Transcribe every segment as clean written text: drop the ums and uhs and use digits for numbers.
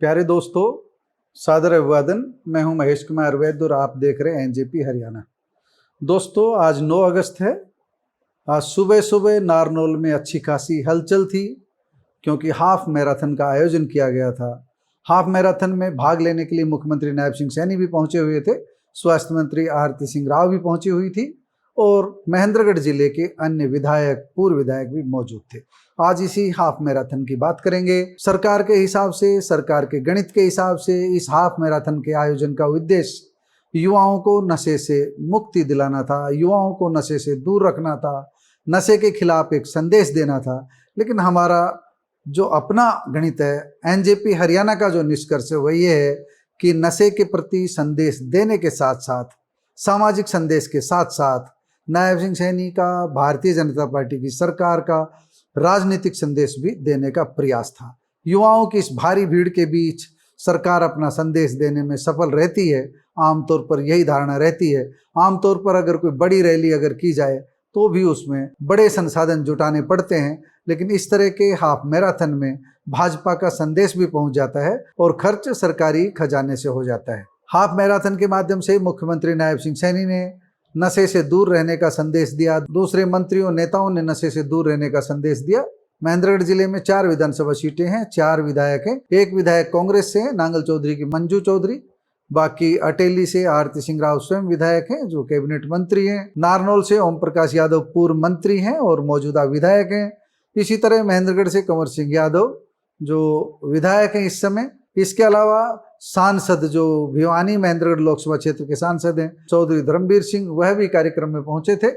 प्यारे दोस्तों, सादर अभिवादन। मैं हूं महेश कुमार वैद्य और आप देख रहे हैं एनजेपी हरियाणा। दोस्तों, आज 9 अगस्त है। आज सुबह सुबह नारनौल में अच्छी खासी हलचल थी क्योंकि हाफ मैराथन का आयोजन किया गया था। हाफ मैराथन में भाग लेने के लिए मुख्यमंत्री नायब सिंह सैनी भी पहुंचे हुए थे, स्वास्थ्य मंत्री आरती सिंह राव भी पहुंची हुई थी और महेंद्रगढ़ जिले के अन्य विधायक, पूर्व विधायक भी मौजूद थे। आज इसी हाफ मैराथन की बात करेंगे। सरकार के हिसाब से, सरकार के गणित के हिसाब से इस हाफ मैराथन के आयोजन का उद्देश्य युवाओं को नशे से मुक्ति दिलाना था, युवाओं को नशे से दूर रखना था, नशे के खिलाफ एक संदेश देना था। लेकिन हमारा जो अपना गणित है, एनजेपी हरियाणा का जो निष्कर्ष है वो ये है कि नशे के प्रति संदेश देने के साथ साथ, सामाजिक संदेश के साथ साथ नायब सिंह सैनी का, भारतीय जनता पार्टी की सरकार का राजनीतिक संदेश भी देने का प्रयास था। युवाओं की इस भारी भीड़ के बीच सरकार अपना संदेश देने में सफल रहती है। आमतौर पर यही धारणा रहती है। आमतौर पर अगर कोई बड़ी रैली अगर की जाए तो भी उसमें बड़े संसाधन जुटाने पड़ते हैं, लेकिन इस तरह के हाफ मैराथन में भाजपा का संदेश भी पहुंच जाता है और खर्च सरकारी खजाने से हो जाता है। हाफ मैराथन के माध्यम से मुख्यमंत्री नायब सिंह सैनी ने नशे से दूर रहने का संदेश दिया, दूसरे मंत्रियों, नेताओं ने नशे से दूर रहने का संदेश दिया। महेंद्रगढ़ जिले में 4 विधानसभा सीटें हैं, 4 विधायक हैं। एक विधायक कांग्रेस से है, नांगल चौधरी की मंजू चौधरी। बाकी अटेली से आरती सिंह राव स्वयं विधायक हैं जो कैबिनेट मंत्री हैं। नारनौल से ओम प्रकाश यादव पूर्व मंत्री हैं और मौजूदा विधायक हैं। इसी तरह महेंद्रगढ़ से कंवर सिंह यादव जो विधायक हैं इस समय। इसके अलावा सांसद जो भिवानी महेंद्रगढ़ लोकसभा क्षेत्र के सांसद हैं चौधरी धर्मवीर सिंह, वह भी कार्यक्रम में पहुंचे थे।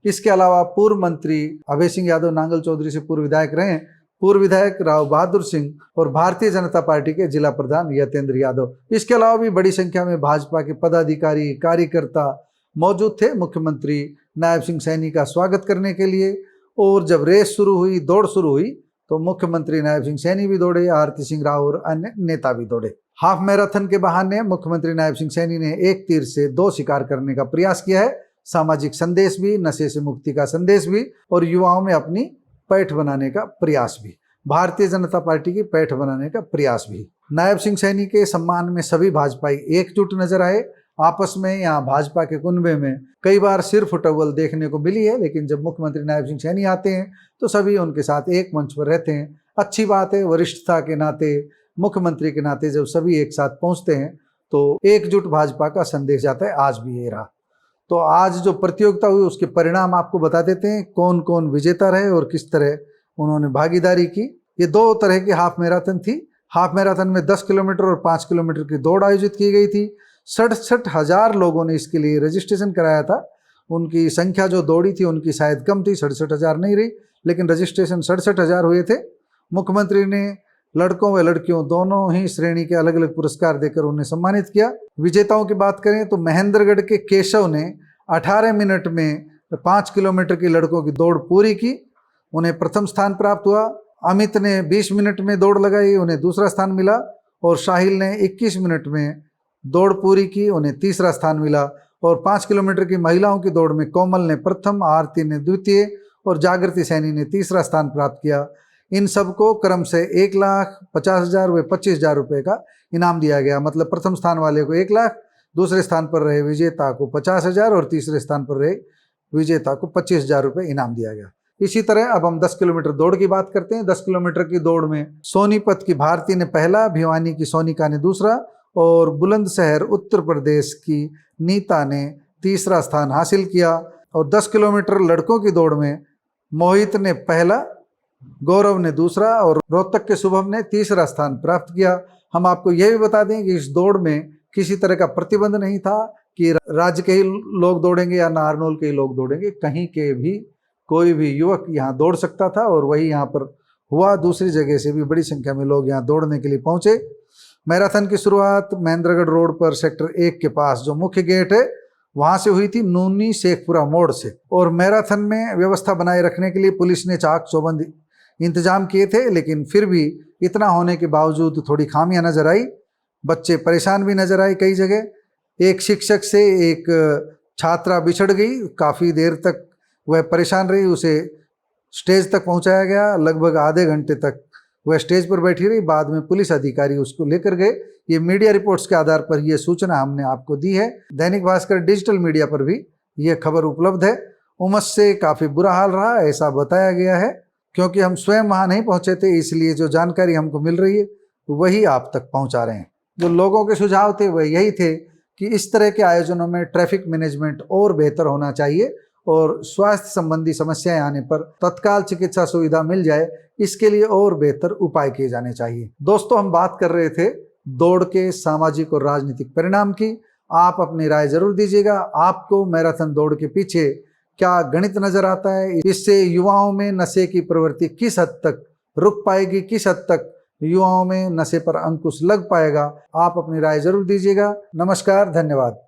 इसके अलावा पूर्व मंत्री अभय सिंह यादव नांगल चौधरी से पूर्व विधायक रहे, पूर्व विधायक राव बहादुर सिंह और भारतीय जनता पार्टी के जिला प्रधान यतेंद्र यादव। इसके अलावा भी बड़ी संख्या में भाजपा के पदाधिकारी, कार्यकर्ता मौजूद थे मुख्यमंत्री नायब सिंह सैनी का स्वागत करने के लिए। और जब रेस शुरू हुई, दौड़ शुरू हुई, तो मुख्यमंत्री नायब सिंह सैनी भी दौड़े, आरती सिंह राव और अन्य नेता भी दौड़े। हाफ मैराथन के बहाने मुख्यमंत्री नायब सिंह सैनी ने एक तीर से 2 शिकार करने का प्रयास किया है। सामाजिक संदेश भी, नशे से मुक्ति का संदेश भी और युवाओं में अपनी पैठ बनाने का प्रयास भी, भारतीय जनता पार्टी की पैठ बनाने का प्रयास भी। नायब सिंह सैनी के सम्मान में सभी भाजपाई एकजुट नजर आए। आपस में यहाँ भाजपा के कुनबे में कई बार सिर फुटअव्वल देखने को मिली है, लेकिन जब मुख्यमंत्री नायब सिंह सैनी आते हैं तो सभी उनके साथ एक मंच पर रहते हैं। अच्छी बात है, वरिष्ठता के नाते, मुख्यमंत्री के नाते जब सभी एक साथ पहुंचते हैं तो एकजुट भाजपा का संदेश जाता है। आज भी ये रहा। तो आज जो प्रतियोगिता हुई उसके परिणाम आपको बता देते हैं, कौन कौन विजेता रहे और किस तरह उन्होंने भागीदारी की। ये 2 तरह की हाफ मैराथन थी। हाफ मैराथन में 10 किलोमीटर और 5 किलोमीटर की दौड़ आयोजित की गई थी। 67,000 लोगों ने इसके लिए रजिस्ट्रेशन कराया था। उनकी संख्या जो दौड़ी थी उनकी शायद कम थी, 67,000 नहीं रही, लेकिन रजिस्ट्रेशन 67,000 हुए थे। मुख्यमंत्री ने लड़कों व लड़कियों दोनों ही श्रेणी के अलग अलग पुरस्कार देकर उन्हें सम्मानित किया। विजेताओं की बात करें तो महेंद्रगढ़ के केशव ने 18 मिनट में 5 किलोमीटर की लड़कों की दौड़ पूरी की, उन्हें प्रथम स्थान प्राप्त हुआ। अमित ने 20 मिनट में दौड़ लगाई, उन्हें दूसरा स्थान मिला। और साहिल ने 21 मिनट में दौड़ पूरी की, उन्हें तीसरा स्थान मिला। और 5 किलोमीटर की महिलाओं की दौड़ में कोमल ने प्रथम, आरती ने द्वितीय और जागृति सैनी ने तीसरा स्थान प्राप्त किया। इन सबको क्रम से 1,50,000 व 25,000 रुपये का इनाम दिया गया। मतलब प्रथम स्थान वाले को 1 लाख, दूसरे स्थान पर रहे विजेता को 50,000 और तीसरे स्थान पर रहे विजेता को 25,000 रुपये इनाम दिया गया। इसी तरह अब हम 10 किलोमीटर दौड़ की बात करते हैं। 10 किलोमीटर की दौड़ में सोनीपत की भारती ने पहला, भिवानी की सोनिका ने दूसरा और बुलंदशहर उत्तर प्रदेश की नीता ने तीसरा स्थान हासिल किया। और 10 किलोमीटर लड़कों की दौड़ में मोहित ने पहला, गौरव ने दूसरा और रोहतक के शुभम ने तीसरा स्थान प्राप्त किया। हम आपको यह भी बता दें कि इस दौड़ में किसी तरह का प्रतिबंध नहीं था कि राज्य के ही लोग दौड़ेंगे या नारनौल के ही लोग दौड़ेंगे। कहीं के भी कोई भी युवक यहाँ दौड़ सकता था और वही यहाँ पर हुआ। दूसरी जगह से भी बड़ी संख्या में लोग यहाँ दौड़ने के लिए पहुंचे। मैराथन की शुरुआत महेंद्रगढ़ रोड पर सेक्टर 1 के पास जो मुख्य गेट है वहां से हुई थी, नूनी शेखपुरा मोड़ से। और मैराथन में व्यवस्था बनाए रखने के लिए पुलिस ने चाक चौबंद इंतजाम किए थे, लेकिन फिर भी इतना होने के बावजूद थोड़ी खामियां नजर आई। बच्चे परेशान भी नजर आए कई जगह। एक शिक्षक से एक छात्रा बिछड़ गई, काफ़ी देर तक वह परेशान रही, उसे स्टेज तक पहुंचाया गया। लगभग आधे घंटे तक वह स्टेज पर बैठी रही, बाद में पुलिस अधिकारी उसको लेकर गए। ये मीडिया रिपोर्ट्स के आधार पर यह सूचना हमने आपको दी है। दैनिक भास्कर डिजिटल मीडिया पर भी यह खबर उपलब्ध है। उमस से काफ़ी बुरा हाल रहा, ऐसा बताया गया है। क्योंकि हम स्वयं वहाँ नहीं पहुँचे थे, इसलिए जो जानकारी हमको मिल रही है वही आप तक पहुँचा रहे हैं। जो लोगों के सुझाव थे वह यही थे कि इस तरह के आयोजनों में ट्रैफिक मैनेजमेंट और बेहतर होना चाहिए और स्वास्थ्य संबंधी समस्याएं आने पर तत्काल चिकित्सा सुविधा मिल जाए, इसके लिए और बेहतर उपाय किए जाने चाहिए। दोस्तों, हम बात कर रहे थे दौड़ के सामाजिक और राजनीतिक परिणाम की। आप अपनी राय जरूर दीजिएगा। आपको मैराथन दौड़ के पीछे क्या गणित नजर आता है? इससे युवाओं में नशे की प्रवृत्ति किस हद तक रुक पाएगी, किस हद तक युवाओं में नशे पर अंकुश लग पाएगा? आप अपनी राय जरूर दीजिएगा। नमस्कार, धन्यवाद।